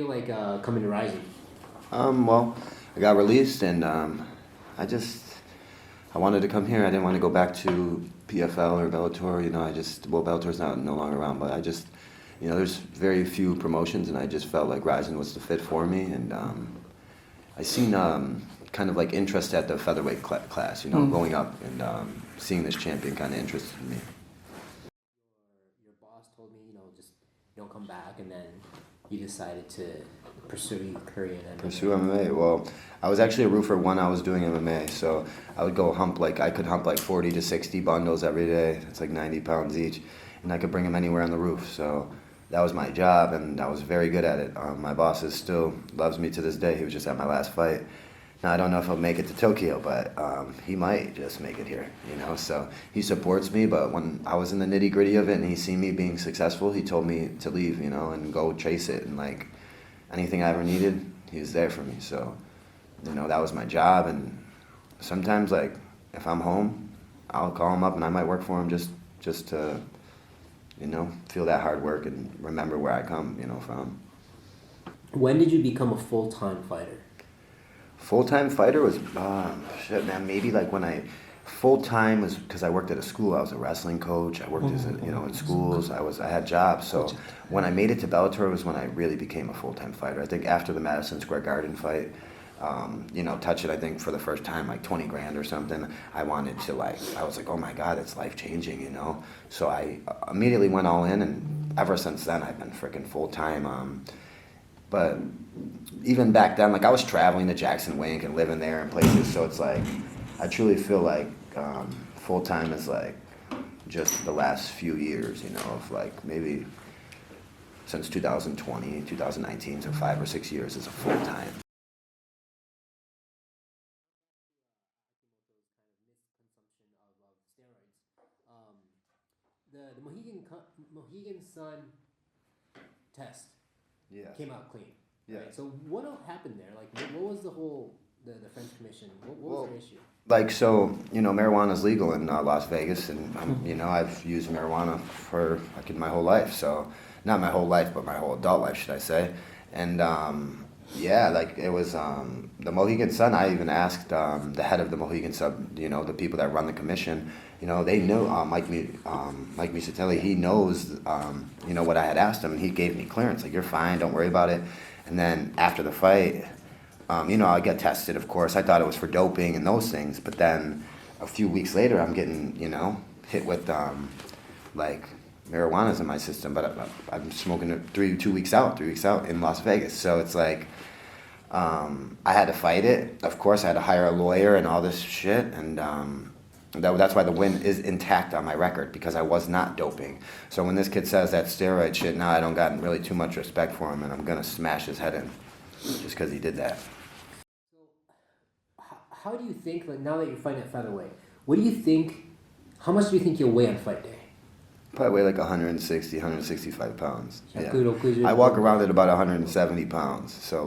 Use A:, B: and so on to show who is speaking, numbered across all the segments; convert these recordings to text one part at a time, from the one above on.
A: feel like coming to RIZIN?
B: Well, I got released, and I wanted to come here. I didn't want to go back to PFL or Bellator. Bellator's no longer around, but there's very few promotions, and I just felt like RIZIN was the fit for me. And I seen kind of like interest at the featherweight class, going up and seeing this champion kind of interested me.
A: Your boss told me, just don't come back, and then you decided to pursue your career in MMA.
B: Pursue MMA. Well, I was actually a roofer when I was doing MMA, so I would go I could hump like 40 to 60 bundles every day. It's like 90 pounds each, and I could bring them anywhere on the roof. So that was my job, and I was very good at it. My boss still loves me to this day. He was just at my last fight. Now, I don't know if he'll make it to Tokyo, but he might just make it here, So he supports me, but when I was in the nitty-gritty of it and he seen me being successful, he told me to leave, and go chase it. And, like, anything I ever needed, he was there for me. So, that was my job. And sometimes, like, if I'm home, I'll call him up and I might work for him just to, feel that hard work and remember where I come, from.
A: When did you become a full-time fighter?
B: Full-time fighter was, maybe like when full-time was because I worked at a school. I was a wrestling coach. I worked in schools. I had jobs. So when I made it to Bellator was when I really became a full-time fighter. I think after the Madison Square Garden fight, touch it, I think for the first time, like 20 grand or something. I wanted to I was like, oh my God, it's life-changing, So I immediately went all in, and ever since then I've been freaking full-time. But even back then, I was traveling to Jackson Wink and living there and places, so it's like, I truly feel like full-time is just the last few years, of maybe since 2020, 2019, so 5 or 6 years is a full-time.
A: The Mohegan Sun test came out clean.
B: Yeah.
A: Right? So what happened there? What was the French Commission? What was their issue?
B: Marijuana's legal in Las Vegas, and I've used marijuana for my whole life. So not my whole life, but my whole adult life, should I say? And it was the Mohegan Sun. I even asked the head of the Mohegan Sun, the people that run the commission. They know Mike Musatelli. He knows what I had asked him, and he gave me clearance. You're fine, don't worry about it. And then after the fight, I get tested, of course. I thought it was for doping and those things, but then a few weeks later, I'm getting, hit with, marijuana's in my system, but I'm smoking it 2 weeks out in Las Vegas. So it's I had to fight it. Of course, I had to hire a lawyer and all this shit, and that's why the win is intact on my record, because I was not doping. So when this kid says that steroid shit, now I don't got really too much respect for him, and I'm gonna smash his head in just because he did that.
A: So how do you think, now that you're fighting at featherweight, how much do you think you'll weigh on fight day?
B: Probably weigh 160, 165 pounds. Yeah.
A: I
B: I walk around at about 170 pounds. So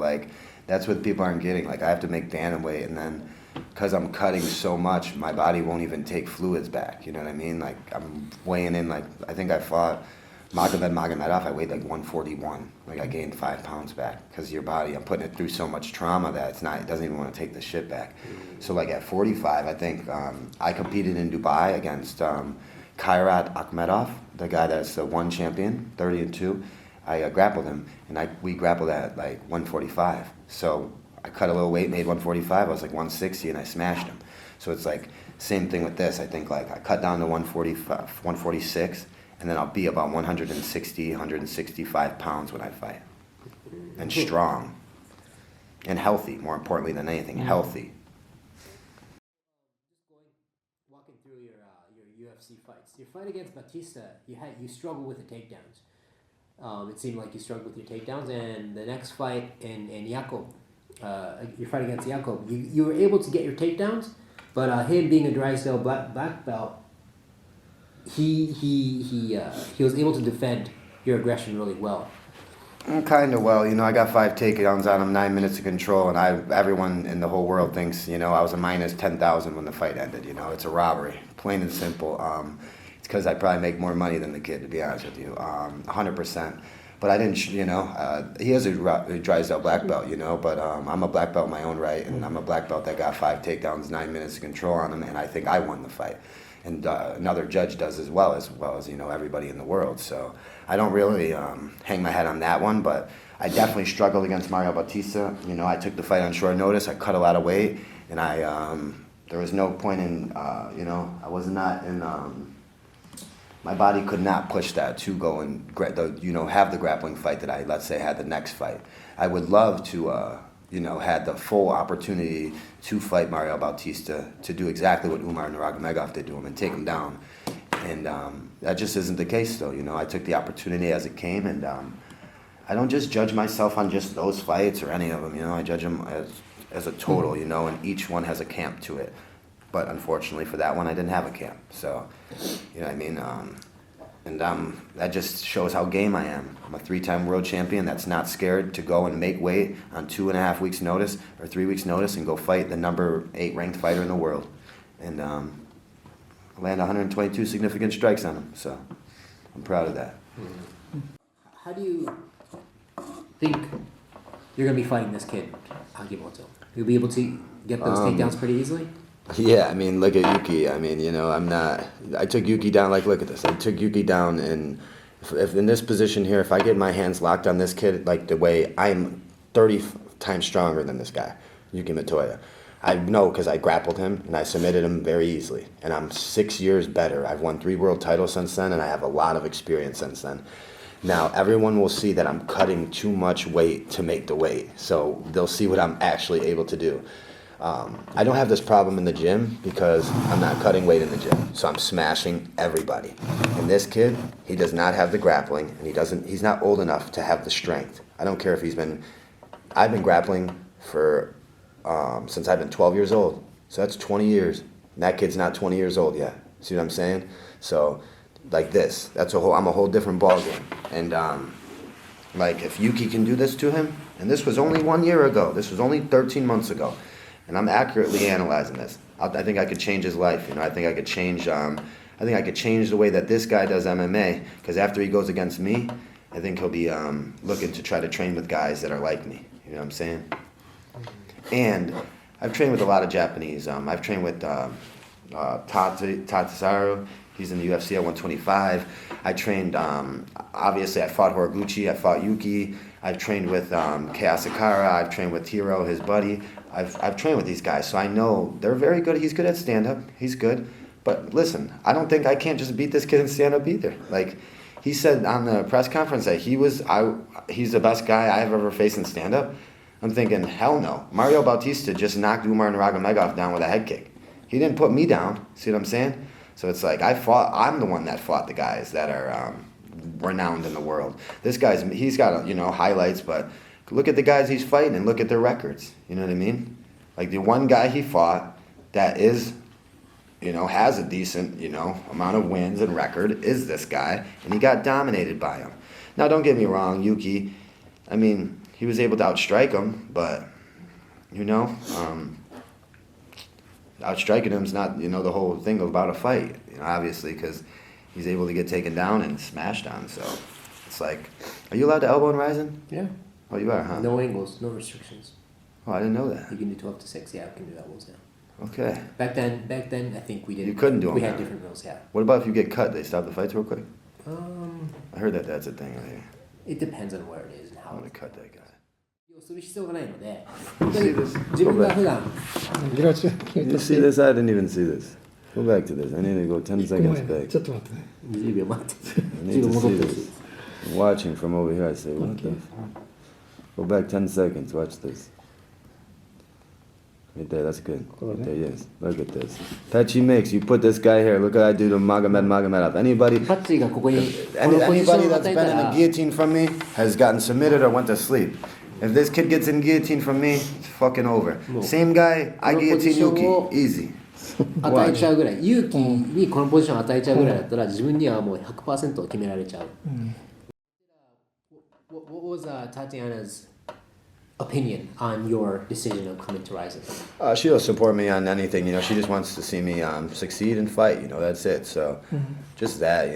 B: that's what people aren't getting. I have to make bantamweight, and then because I'm cutting so much, my body won't even take fluids back. You know what I mean? I'm weighing in, I think I fought Magomedov, I weighed 141. I gained 5 pounds back, because your body, I'm putting it through so much trauma that it doesn't even want to take the shit back. So at 45, I think I competed in Dubai against Kairat Akhmedov, the guy that's the one champion, 30-2. I grappled him, and we grappled at 145. So I cut a little weight, made 145. I was 160, and I smashed him. So it's same thing with this. I think I cut down to 146, and then I'll be about 160, 165 pounds when I fight, and strong, and healthy. More importantly than anything, healthy.
A: Walking through your UFC fights, your fight against Batista, you struggled with the takedowns. It seemed like you struggled with your takedowns, and the next fight in Jakob, your fight against Jakob, you were able to get your takedowns, but him being a Drysdale black belt, he was able to defend your aggression really well.
B: Kind of well, I got 5 takedowns on him, 9 minutes of control, and everyone in the whole world thinks, I was a minus 10,000 when the fight ended. It's a robbery, plain and simple. It's because I probably make more money than the kid, to be honest with you, 100%. But I didn't, he has a Drysdale black belt, but I'm a black belt in my own right, and I'm a black belt that got 5 takedowns, 9 minutes of control on him, and I think I won the fight. And another judge does as well as everybody in the world. So I don't really hang my head on that one, but I definitely struggled against Mario Bautista. I took the fight on short notice. I cut a lot of weight, and there was no point in, I was not in. My body could not push that to go and have the grappling fight that I, let's say, had the next fight. I would love to, had the full opportunity to fight Mario Bautista, to do exactly what Umar Nurmagomedov did to him and take him down. And that just isn't the case, though. I took the opportunity as it came, and I don't just judge myself on just those fights or any of them. I judge them as a total, and each one has a camp to it. But unfortunately for that one, I didn't have a camp. So, what I mean? That just shows how game I am. I'm a 3-time world champion that's not scared to go and make weight on 2.5 weeks' notice or 3 weeks' notice and go fight the number 8 ranked fighter in the world. And land 122 significant strikes on him. So I'm proud of that.
A: How do you think you're going to be fighting this kid, Akimoto? You'll be able to get those takedowns pretty easily?
B: Yeah, look at Yuki. I took Yuki down, look at this. I took Yuki down, and if in this position here, if I get my hands locked on this kid, the way I'm 30 times stronger than this guy, Yuki Matoya. I know because I grappled him, and I submitted him very easily. And I'm 6 years better. I've won 3 world titles since then, and I have a lot of experience since then. Now, everyone will see that I'm cutting too much weight to make the weight, so they'll see what I'm actually able to do. I don't have this problem in the gym because I'm not cutting weight in the gym, so I'm smashing everybody. And this kid, he does not have the grappling, and he's not old enough to have the strength. I don't care if I've been grappling for, since I've been 12 years old, so that's 20 years. And that kid's not 20 years old yet. See what I'm saying? So, I'm a whole different ballgame. And, if Yuki can do this to him, and this was only 1 year ago, this was only 13 months ago, and I'm accurately analyzing this. I think I could change his life. I think I could change. I think I could change the way that this guy does MMA. Because after he goes against me, I think he'll be looking to try to train with guys that are like me. You know what I'm saying? And I've trained with a lot of Japanese. I've trained with Tatasaru. He's in the UFC at 125. I trained. Obviously, I fought Horiguchi. I fought Yuki. I've trained with Kei Asakara. I've trained with Hiro, his buddy. I've trained with these guys, so I know they're very good. He's good at stand-up. He's good. But listen, I can't just beat this kid in stand-up either. He said on the press conference that he's the best guy I've ever faced in stand-up. I'm thinking, hell no. Mario Bautista just knocked Umar Nurmagomedov down with a head kick. He didn't put me down. See what I'm saying? So it's I'm the one that fought the guys that are renowned in the world. He's got, highlights, but look at the guys he's fighting and look at their records. You know what I mean? The one guy he fought that is, has a decent, amount of wins and record is this guy, and he got dominated by him. Now, don't get me wrong, Yuki, he was able to outstrike him, but, outstriking him is not, the whole thing about a fight, obviously, because he's able to get taken down and smashed on, so it's are you allowed to elbow in RIZIN?
A: Yeah.
B: Oh, you are, huh?
A: No angles, no restrictions.
B: Oh, I didn't know that.
A: You can do 12 to 6. Yeah, we can do elbows now.
B: Okay.
A: Back then, I think we did.
B: You couldn't do them.
A: We had different rules. Yeah.
B: What about if you get cut? They stop the fights real quick. I heard that's a thing right here.
A: It depends on where it is and how.
B: I'm gonna cut that guy.
A: する必要がないので、
B: You see this?
A: 自分が普段
B: You see this? I didn't even see this. Go back to this. I need to go 10 seconds back.
C: ちょっと待ってね。
A: 10秒待って
B: I need to see this. I'm watching from over here. I say, what the? Go back 10 seconds. Watch this. Right there, that's good. Right there, yes. Look at this. Pachi makes. You put this guy here. Look what I do to Magomedov. Anybody
A: パッチーがここにこのポジション
B: anybody
A: を
B: that's
A: 与え
B: been
A: た
B: in
A: ら
B: the guillotine from me has gotten submitted or went to sleep. If this kid gets in guillotine from me, it's fucking over. Same guy, I guillotine Yuki. Easy.
A: 与えちゃうぐらい、勇気にこのポジションを与えちゃうぐらいだったら自分にはもう 100% 決められちゃう。What was Tatiana's opinion on your decision of coming to RIZIN?
B: She'll support me on anything, she just wants to see me succeed and fight, that's it. So just that,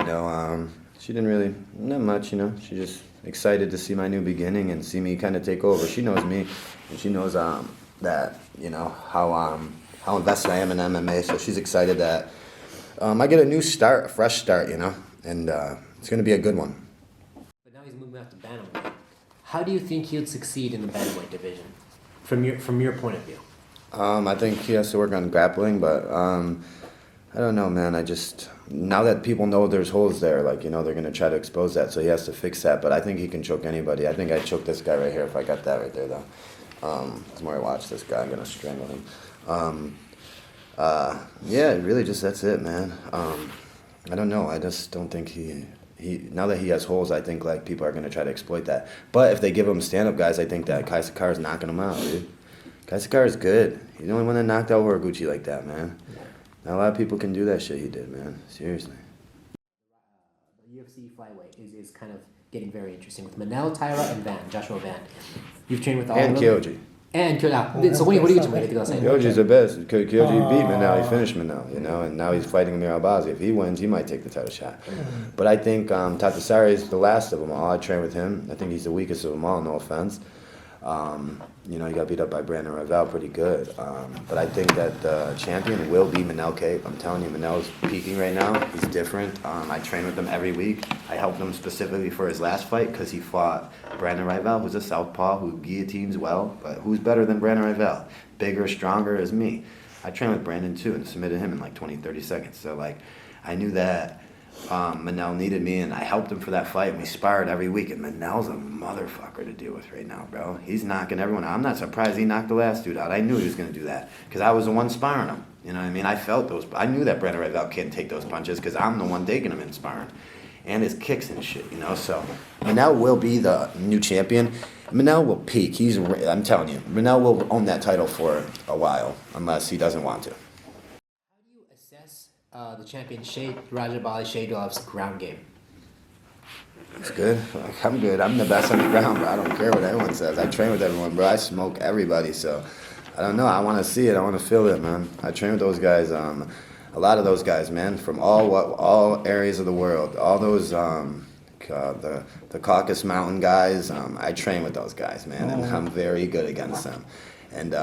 B: she didn't really, not much, she just, excited to see my new beginning and see me kind of take over. She knows me, and she knows that how invested I am in MMA. So she's excited that I get a new start, a fresh start, and it's going to be a good one.
A: But now he's moving up to bantamweight. How do you think he'll succeed in the bantamweight division, from your point of view?
B: I think he has to work on grappling, but I don't know, man. Now that people know there's holes there, they're going to try to expose that, so he has to fix that. But I think he can choke anybody. I think I'd choke this guy right here if I got that right there, though. The more I watch this guy, I'm going to strangle him. Yeah, really just that's it, man. I don't know. I just don't think he now that he has holes, I think people are going to try to exploit that. But if they give him stand-up guys, I think that Kai Sakara is knocking him out, dude. Kai Sakara is good. He's the only one that knocked out Horiguchi like that, man. Not a lot of people can do that shit he did, man. Seriously.
A: The UFC flyweight is kind of getting very interesting with Manel, Tyra, and Joshua Van. You've trained with all
B: and
A: of them.
B: Kyoji.
A: And Kyoji. そこに堀口も入れてくださいね。
B: Kyoji's the best. Kyoji beat Manel. He finished Manel, and now he's fighting Amir Albazi. If he wins, he might take the title shot. But I think Tatasari is the last of them all. I train with him. I think he's the weakest of them all, no offense. He got beat up by Brandon Ravel pretty good. But I think that the champion will be Manel Cape. I'm telling you, Manel's peaking right now. He's different. I train with him every week. I helped him specifically for his last fight because he fought Brandon Ravel, who's a southpaw who guillotines well. But who's better than Brandon Ravel? Bigger, stronger is me. I trained with Brandon too and submitted him in 20, 30 seconds. So I knew that Manel needed me, and I helped him for that fight, and we sparred every week, and Manel's a motherfucker to deal with right now, bro. He's knocking everyone out. I'm not surprised he knocked the last dude out. I knew he was going to do that, because I was the one sparring him. You know what I mean? I felt those. I knew that Brandon Ravel can't take those punches, because I'm the one taking him in sparring. And his kicks and shit, so Manel will be the new champion. Manel will peak. I'm telling you, Manel will own that title for a while, unless he doesn't want to.
A: The champion Rajabali Shaydulev's ground game.
B: It's good. I'm good. I'm the best on the ground, bro. I don't care what everyone says. I train with everyone, bro. I smoke everybody, so I don't know. I want to see it. I want to feel it, man. I train with those guys. A lot of those guys, man, from all areas of the world. All those the Caucasus Mountain guys. I train with those guys, man, and I'm very good against them. And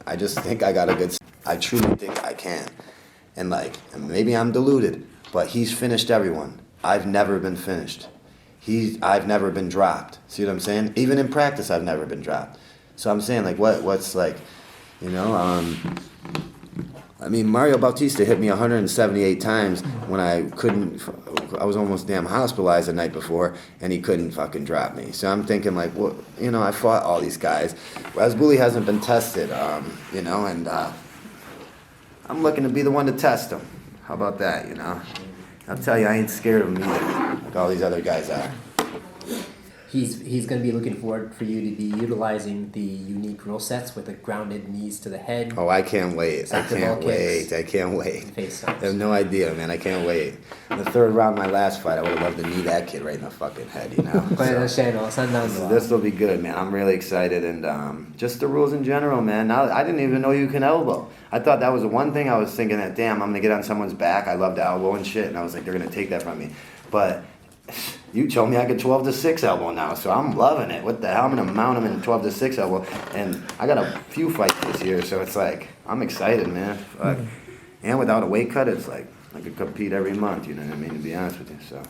B: I just think I got a good. I truly think I can. And maybe I'm deluded, but he's finished everyone. I've never been finished. I've never been dropped. See what I'm saying? Even in practice, I've never been dropped. So I'm saying Mario Bautista hit me 178 times when I was almost damn hospitalized the night before, and he couldn't fucking drop me. So I'm thinking I fought all these guys. Razbuli hasn't been tested, and I'm looking to be the one to test him. How about that, I'll tell you, I ain't scared of him either, like all these other guys are.
A: He's going to be looking forward for you to be utilizing the unique rule sets with the grounded knees to the head.
B: Oh, I can't wait. I can't wait.
A: Face
B: I have no idea, man. I can't wait. In the third round of my last fight, I would have loved to knee that kid right in the fucking head, So, this will be good, man. I'm really excited. And just the rules in general, man. Now, I didn't even know you can elbow. I thought that was the one thing I was thinking that, damn, I'm going to get on someone's back. I love to elbow and shit. And I was like, they're going to take that from me. But you told me I could 12-6 elbow now, so I'm loving it. What the hell? I'm going to mount him in 12-6 elbow. And I got a few fights this year, so it's I'm excited, man. Fuck. And without a weight cut, it's I could compete every month, you know what I mean, to be honest with you. So.